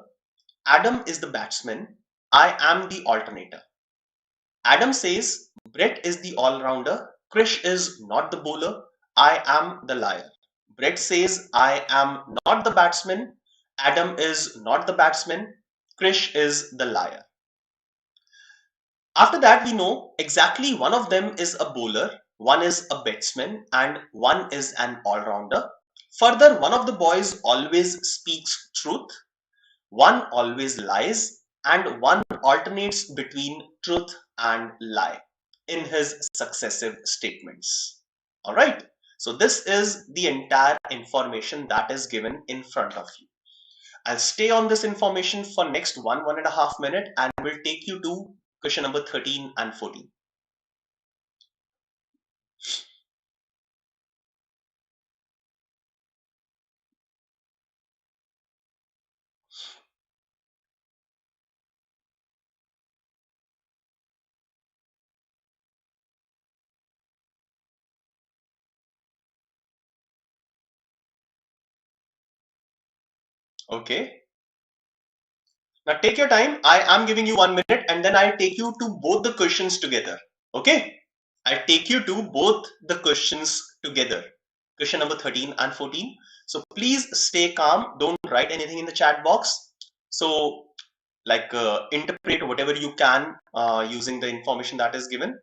Adam is the batsman, I am the alternator. Adam says, Brett is the all-rounder, Krish is not the bowler, I am the liar. Brett says, I am not the batsman, Adam is not the batsman, Krish is the liar. After that, we know exactly one of them is a bowler, one is a batsman, and one is an all-rounder. Further, one of the boys always speaks truth, one always lies, and one alternates between truth and lie in his successive statements. All right. So this is the entire information that is given in front of you. I'll stay on this information for next 1.5 minutes and will take you to question number 13 and 14. Okay. Now take your time. I am giving you 1 minute and then I'll take you to both the questions together. Okay. I'll take you to both the questions together. Question number 13 and 14. So please stay calm. Don't write anything in the chat box. So interpret whatever you can using the information that is given.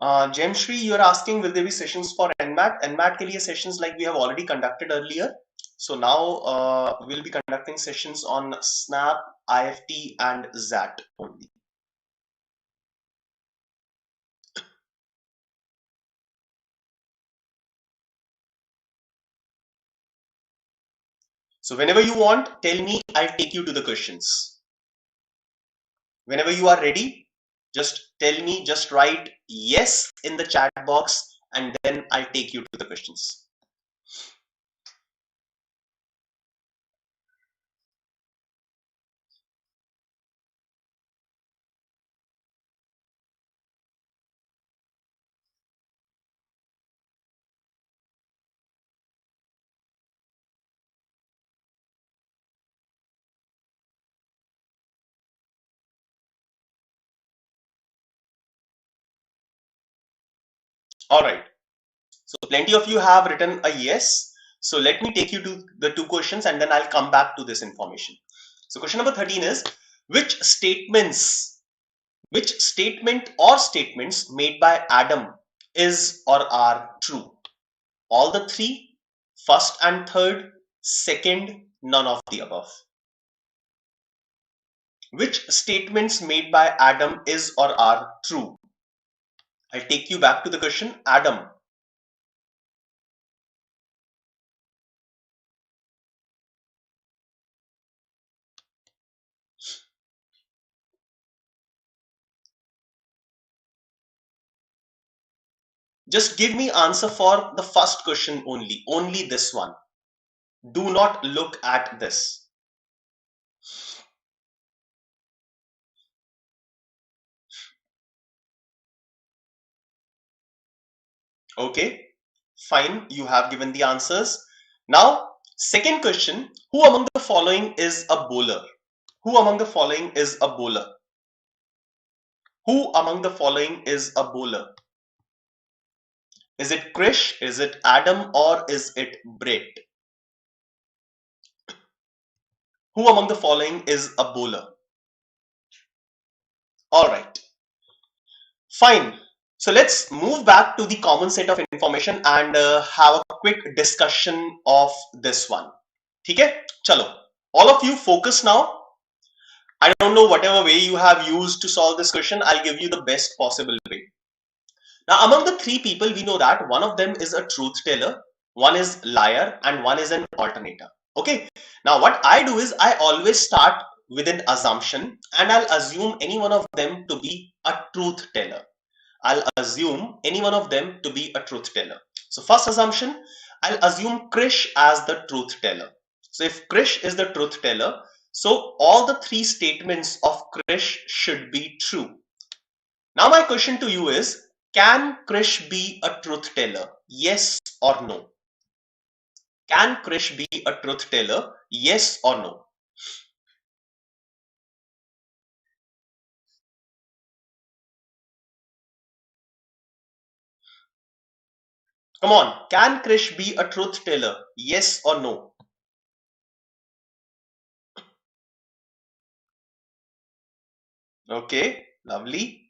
Jemshri, you're asking will there be sessions for NMAT? NMAT के लिए sessions like we have already conducted earlier. So now we'll be conducting sessions on SNAP, IFT and ZAT only. So whenever you want, tell me, I'll take you to the questions. Whenever you are ready, just tell me, just write yes in the chat box, and then I'll take you to the questions. All right. So plenty of you have written a yes. So let me take you to the two questions and then I'll come back to this information. So question number 13 is, which statement or statements made by Adam is or are true? All the three, first and third, second, none of the above. Which statements made by Adam is or are true? I'll take you back to the question. Adam. Just give me answer for the first question only this one. Do not look at this. Okay, fine, you have given the answers. Now, second question, who among the following is a bowler? Who among the following is a bowler? Who among the following is a bowler? Is it Krish, is it Adam, or is it Brett? Who among the following is a bowler? All right, fine. So let's move back to the common set of information and have a quick discussion of this one. Okay, chalo. All of you focus now. I don't know whatever way you have used to solve this question. I'll give you the best possible way. Now, among the three people, we know that one of them is a truth teller, one is liar, and one is an alternator. Okay. Now, what I do is I always start with an assumption and I'll assume any one of them to be a truth teller. I'll assume any one of them to be a truth teller. So first assumption, I'll assume Krish as the truth teller. So if Krish is the truth teller, so all the three statements of Krish should be true. Now my question to you is, can Krish be a truth teller? Yes or no? Can Krish be a truth teller? Yes or no? Come on, can Krish be a truth teller? Yes or no? Okay, lovely.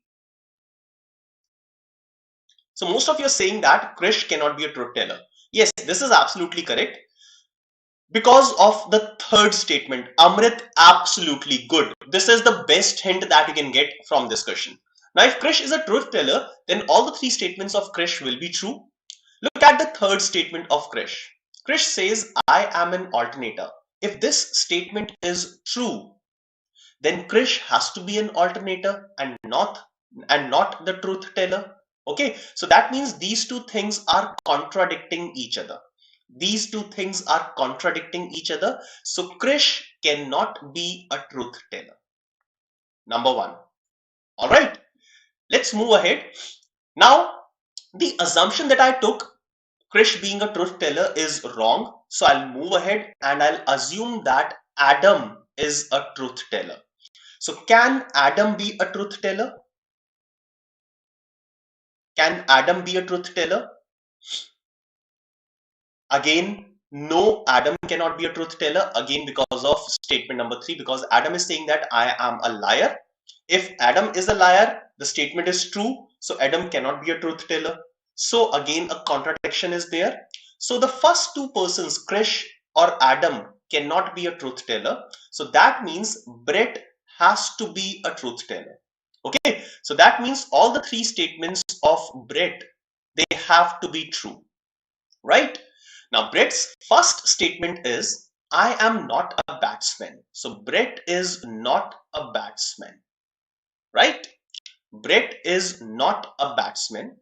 So most of you are saying that Krish cannot be a truth teller. Yes, this is absolutely correct. Because of the third statement, Amrit, absolutely good. This is the best hint that you can get from this question. Now, if Krish is a truth teller, then all the three statements of Krish will be true. Look at the third statement of Krish. Krish says, I am an alternator. If this statement is true, then Krish has to be an alternator and not the truth teller. Okay, so that means these two things are contradicting each other. These two things are contradicting each other. So Krish cannot be a truth teller. Number one. All right, let's move ahead. Now, the assumption that I took, Krish being a truth teller, is wrong. So I'll move ahead and I'll assume that Adam is a truth teller. So can Adam be a truth teller? Can Adam be a truth teller? Again, no, Adam cannot be a truth teller. Again, because of statement number 3, because Adam is saying that I am a liar. If Adam is a liar, the statement is true. So Adam cannot be a truth teller. So again, a contradiction is there. So the first two persons, Krish or Adam, cannot be a truth teller. So that means Brett has to be a truth teller. Okay, so that means all the three statements of Brett, they have to be true, right? Now, Brett's first statement is, I am not a batsman. So Brett is not a batsman, right? Brett is not a batsman.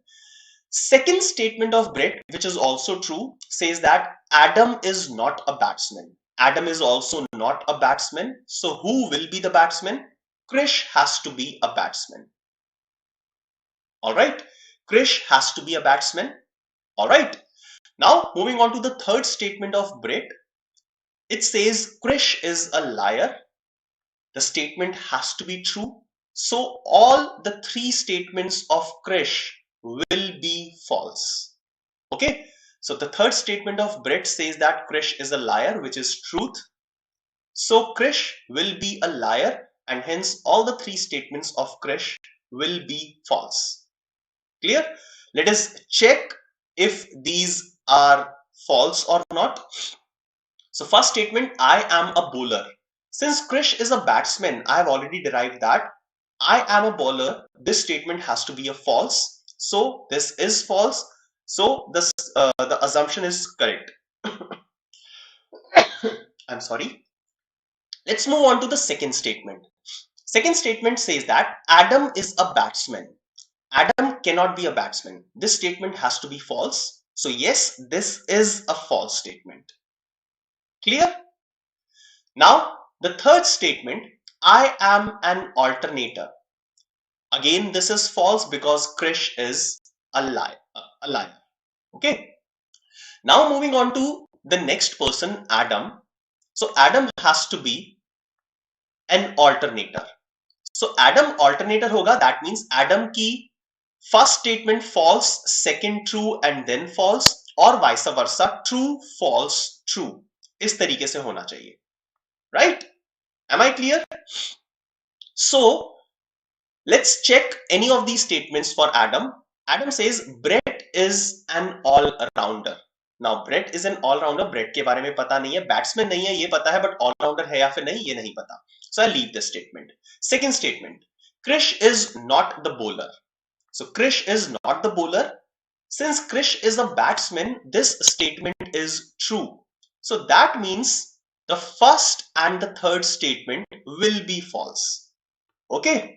Second statement of Brett, which is also true, says that Adam is not a batsman. Adam is also not a batsman. So who will be the batsman? Krish has to be a batsman. All right. Krish has to be a batsman. All right. Now moving on to the third statement of Brett. It says Krish is a liar. The statement has to be true. So all the three statements of Krish will be false. Okay. So the third statement of Brett says that Krish is a liar, which is truth. So Krish will be a liar, and hence all the three statements of Krish will be false. Clear? Let us check if these are false or not. So first statement, I am a bowler. Since Krish is a batsman, I have already derived that I am a bowler. This statement has to be a false. So this is false. So this the assumption is correct. I'm sorry. Let's move on to the second statement. Second statement says that Adam is a batsman. Adam cannot be a batsman. This statement has to be false. So yes, this is a false statement. Clear? Now, the third statement, I am an alternator. Again, this is false because Krish is a liar. Okay. Now moving on to the next person, Adam. So Adam has to be an alternator. So Adam alternator hoga, that means Adam की first statement false, second true and then false, और vice versa, true, false, true. इस तरीके से होना चाहिए. Right? Am I clear? So let's check any of these statements for Adam. Adam says Brett is an all-rounder. Now Brett is an all-rounder. Brett के बारे में पता नहीं है, बैट्समैन नहीं है ये पता है, but all-rounder है या फिर नहीं ये नहीं पता. So I'll leave this statement. Second statement, Krish is not the bowler. So Krish is not the bowler. Since Krish is a batsman, this statement is true. So that means the first and the third statement will be false. Okay.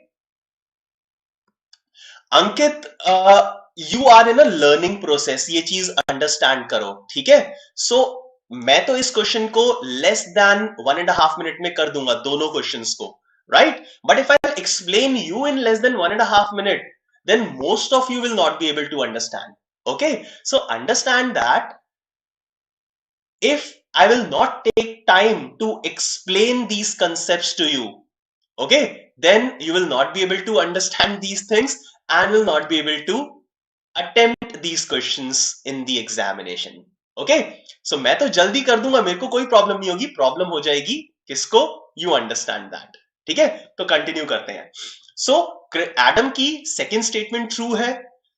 Ankit, you are in a learning process. ये चीज understand करो, ठीक है? So मैं तो इस question को less than 1.5 minute में कर दूंगा दोनों क्वेश्चंस को, right? But if I explain you in less than 1.5 minute, then most of you will not be able to understand. Okay, so understand that if I will not take time to explain these concepts to you, okay, then you will not be able to understand these things and will not be able to attempt these questions in the examination. Okay, so मैं तो जल्दी कर दूंगा, मेरे को कोई problem नहीं होगी. प्रॉब्लम हो जाएगी किसको? You understand that. ठीक है, तो कंटिन्यू करते हैं. So एडम की सेकेंड स्टेटमेंट ट्रू है,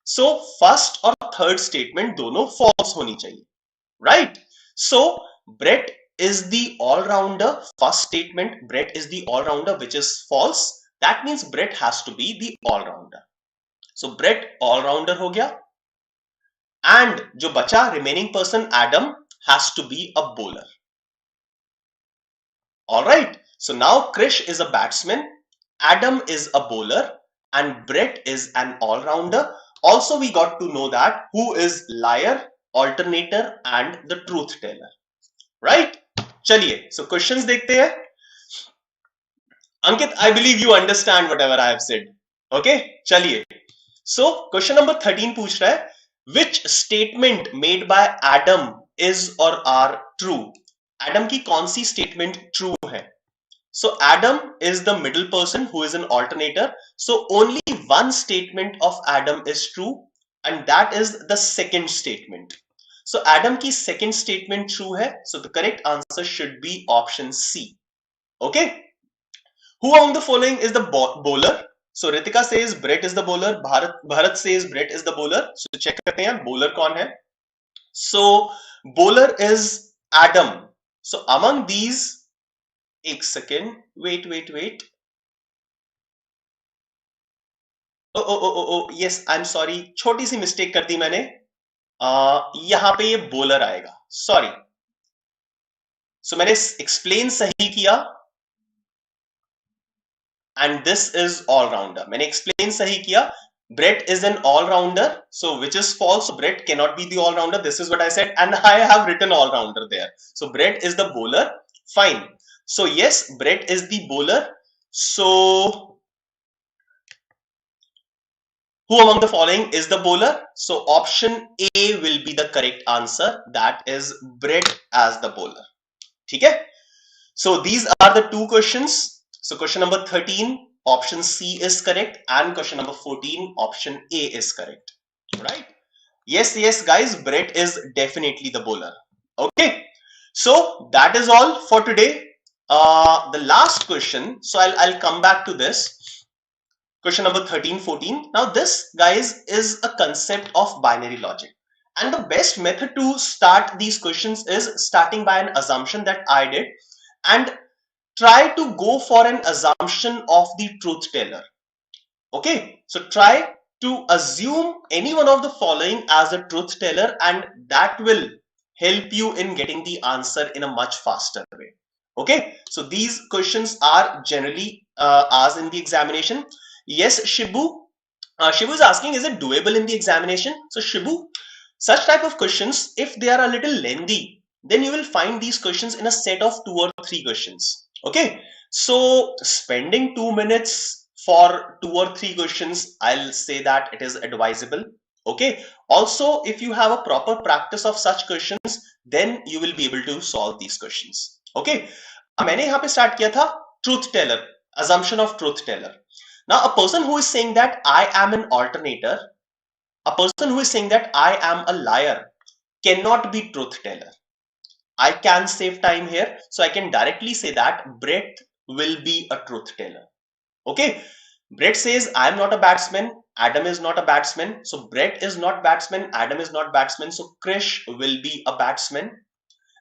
सो फर्स्ट और थर्ड स्टेटमेंट दोनों फॉल्स होनी चाहिए, right? So Brett is the all-rounder. First statement, Brett is the all-rounder, which is false. That means Brett has to be the all-rounder. So Brett all-rounder हो गया, and जो बचा remaining person Adam has to be a bowler. All right. So now Krish is a batsman, Adam is a bowler, and Brett is an all-rounder. Also, we got to know that who is liar, alternator, and the truth teller. Right? चलिए, so questions देखते हैं. Ankit, I believe you understand whatever I have said. Okay, चलिए. So question number 13 पूछ रहा है, which statement made by Adam is or are true? Adam की कौन सी statement true है? So Adam is the middle person who is an alternator. So only one statement of Adam is true, and that is the second statement. So Adam की second statement true है. So the correct answer should be option C. Okay. Who among the following is the bowler? So Ritika says Brett is the bowler. Bharat says Brett is the bowler. So check करते हैं bowler कौन है. So bowler is Adam. So among these, एक second, wait. Oh, yes, I'm sorry. छोटी सी mistake कर दी मैंने. यहाँ पे ये bowler आएगा. Sorry. So मैंने explain सही किया and this is all rounder. मैंने explain सही किया. Brett is an all-rounder, so which is false. So Brett cannot be the all-rounder. This is what I said, and I have written all-rounder there. So Brett is the bowler. Fine. So yes, Brett is the bowler. So who among the following is the bowler? So option A will be the correct answer. That is Brett as the bowler. Okay. So these are the two questions. So question number 13, option C is correct, and question number 14, option A is correct. Right? Yes, guys, Brett is definitely the bowler. Okay. So that is all for today. The last question. So I'll come back to this. Question number 13, 14. Now this, guys, is a concept of binary logic. And the best method to start these questions is starting by an assumption that I did, and try to go for an assumption of the truth teller. Okay, so try to assume any one of the following as a truth teller, and that will help you in getting the answer in a much faster way. Okay, so these questions are generally asked in the examination. Yes, Shibu. Shibu is asking, is it doable in the examination? So Shibu, such type of questions, if they are a little lengthy, then you will find these questions in a set of 2 or 3 questions. Okay, so spending 2 minutes for 2 or 3 questions, I'll say that it is advisable. Okay, also if you have a proper practice of such questions, then you will be able to solve these questions. Okay, मैंने यहाँ पे start किया था truth teller, assumption of truth teller. Now a person who is saying that I am an alternator, a person who is saying that I am a liar cannot be truth teller. I can save time here, so I can directly say that Brett will be a truth teller. Okay, Brett says I am not a batsman, Adam is not a batsman, so Brett is not batsman, Adam is not batsman, so Krish will be a batsman,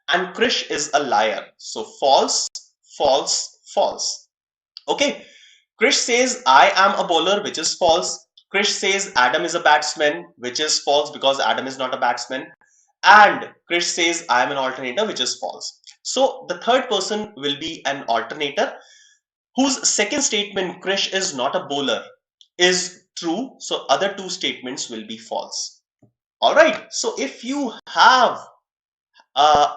and Krish is a liar. So false, false, false. Okay, Krish says I am a bowler, which is false. Krish says Adam is a batsman, which is false because Adam is not a batsman. And Krish says I am an alternator, which is false. So the third person will be an alternator whose second statement, Krish is not a bowler, is true. So other two statements will be false. All right. So if you have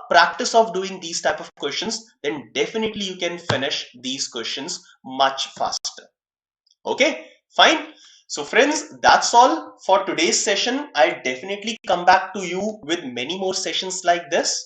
practice of doing these type of questions, then definitely you can finish these questions much faster. Okay, fine. So friends, that's all for today's session. I'll definitely come back to you with many more sessions like this.